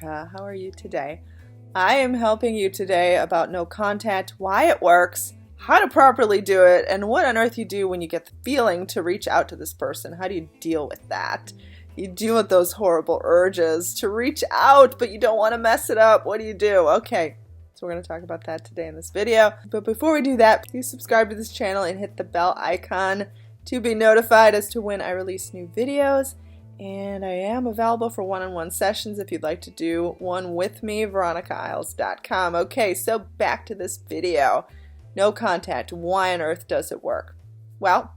Veronica. How are you today? I am helping you today about no contact, why it works, how to properly do it, and what on earth you do when you get the feeling to reach out to this person. How do you deal with that? You deal with those horrible urges to reach out, but you don't want to mess it up. What do you do? Okay, so we're going to talk about that today in this video. But before we do that, please subscribe to this channel and hit the bell icon to be notified as to when I release new videos. And I am available for one-on-one sessions if you'd like to do one with me, veronicaisles.com. Okay, so back to this video. No contact. Why on earth does it work? Well,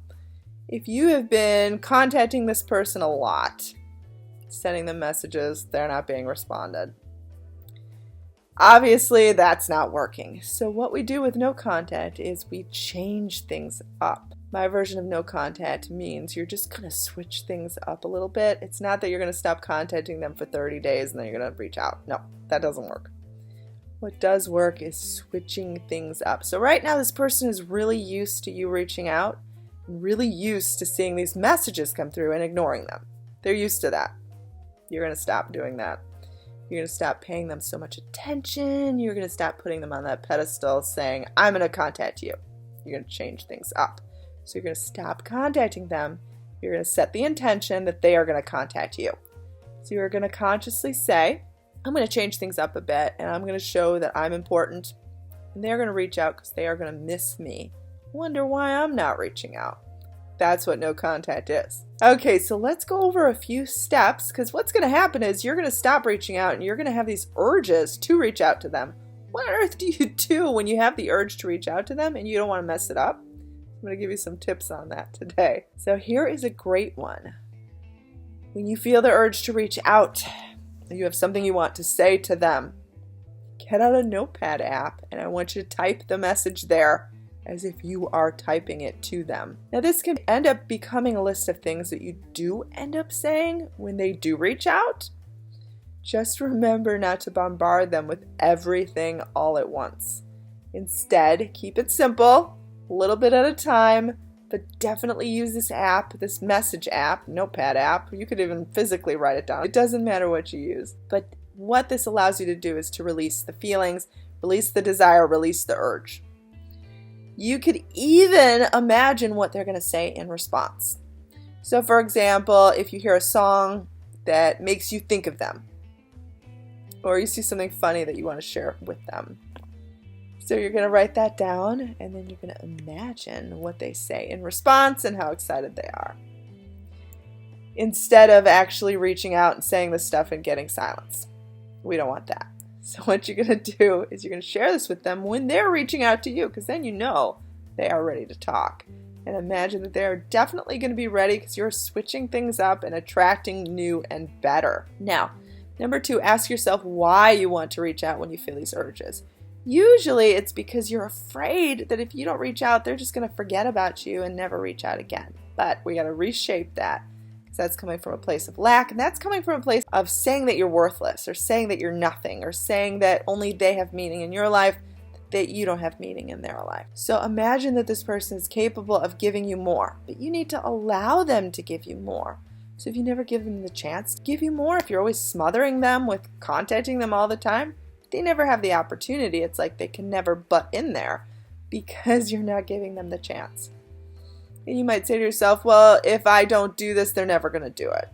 if you have been contacting this person a lot, sending them messages, they're not being responded. Obviously, that's not working. So what we do with no contact is we change things up. My version of no contact means you're just going to switch things up a little bit. It's not that you're going to stop contacting them for 30 days and then you're going to reach out. No, that doesn't work. What does work is switching things up. So right now this person is really used to you reaching out, really used to seeing these messages come through and ignoring them. They're used to that. You're going to stop doing that. You're going to stop paying them so much attention. You're going to stop putting them on that pedestal saying, I'm going to contact you. You're going to change things up. So you're going to stop contacting them. You're going to set the intention that they are going to contact you. So you're going to consciously say, I'm going to change things up a bit and I'm going to show that I'm important. And they're going to reach out because they are going to miss me. Wonder why I'm not reaching out. That's what no contact is. Okay, so let's go over a few steps because what's going to happen is you're going to stop reaching out and you're going to have these urges to reach out to them. What on earth do you do when you have the urge to reach out to them and you don't want to mess it up? I'm going to give you some tips on that today. So here is a great one. When you feel the urge to reach out, you have something you want to say to them, get out a notepad app and I want you to type the message there as if you are typing it to them. Now this can end up becoming a list of things that you do end up saying when they do reach out. Just remember not to bombard them with everything all at once. Instead, keep it simple, a little bit at a time, but definitely use this app, this message app, notepad app. You could even physically write it down. It doesn't matter what you use. But what this allows you to do is to release the feelings, release the desire, release the urge. You could even imagine what they're going to say in response. So for example, if you hear a song that makes you think of them, or you see something funny that you want to share with them. So you're going to write that down and then you're going to imagine what they say in response and how excited they are. Instead of actually reaching out and saying this stuff and getting silence. We don't want that. So what you're going to do is you're going to share this with them when they're reaching out to you because then you know they are ready to talk. And imagine that they're definitely going to be ready because you're switching things up and attracting new and better. Now, number 2, ask yourself why you want to reach out when you feel these urges. Usually it's because you're afraid that if you don't reach out, they're just going to forget about you and never reach out again. But we got to reshape that because that's coming from a place of lack. And that's coming from a place of saying that you're worthless or saying that you're nothing or saying that only they have meaning in your life, that you don't have meaning in their life. So imagine that this person is capable of giving you more, but you need to allow them to give you more. So if you never give them the chance to give you more, if you're always smothering them with contacting them all the time, they never have the opportunity. It's like they can never butt in there because you're not giving them the chance. And you might say to yourself, well, if I don't do this, they're never going to do it.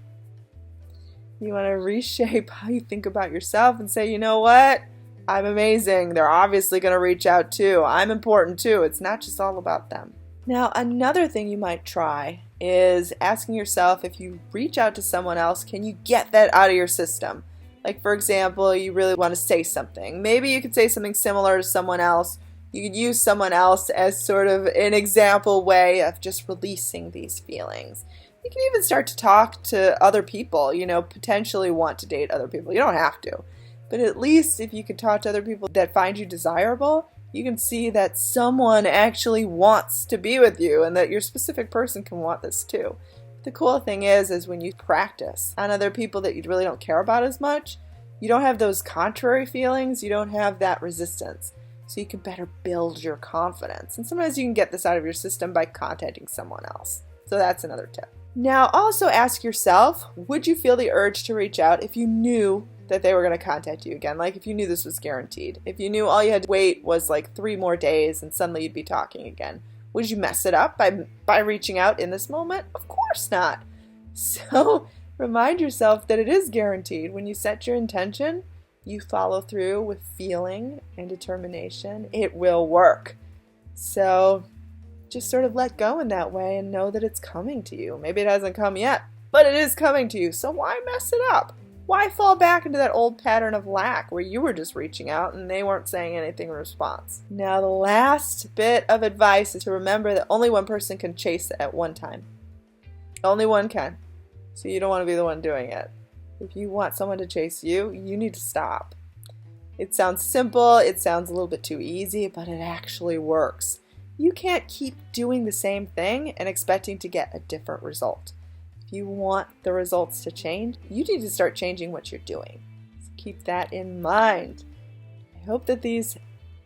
You want to reshape how you think about yourself and say, you know what? I'm amazing. They're obviously going to reach out too. I'm important too. It's not just all about them. Now, another thing you might try is asking yourself, if you reach out to someone else, can you get that out of your system? Like, for example, you really want to say something. Maybe you could say something similar to someone else. You could use someone else as sort of an example way of just releasing these feelings. You can even start to talk to other people, potentially want to date other people. You don't have to. But at least if you could talk to other people that find you desirable, you can see that someone actually wants to be with you and that your specific person can want this too. The cool thing is when you practice on other people that you really don't care about as much, you don't have those contrary feelings, you don't have that resistance. So you can better build your confidence. And sometimes you can get this out of your system by contacting someone else. So that's another tip. Now also ask yourself, would you feel the urge to reach out if you knew that they were going to contact you again. Like if you knew this was guaranteed. If you knew all you had to wait was like 3 more days and suddenly you'd be talking again. Would you mess it up by reaching out in this moment? Of course not. So remind yourself that it is guaranteed. When you set your intention, you follow through with feeling and determination. It will work. So just sort of let go in that way and know that it's coming to you. Maybe it hasn't come yet, but it is coming to you. So why mess it up? Why fall back into that old pattern of lack where you were just reaching out and they weren't saying anything in response? Now, the last bit of advice is to remember that only one person can chase at one time. Only one can. So you don't want to be the one doing it. If you want someone to chase you, you need to stop. It sounds simple, it sounds a little bit too easy, but it actually works. You can't keep doing the same thing and expecting to get a different result. If you want the results to change, you need to start changing what you're doing. So keep that in mind. I hope that these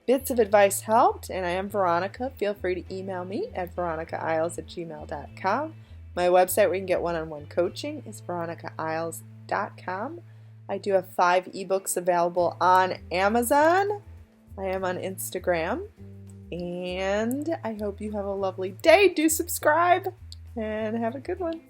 bits of advice helped, and I am Veronica. Feel free to email me at veronicaisles@gmail.com. My website where you can get one-on-one coaching is veronicaisles.com. I do have 5 ebooks available on Amazon. I am on Instagram. And I hope you have a lovely day. Do subscribe and have a good one.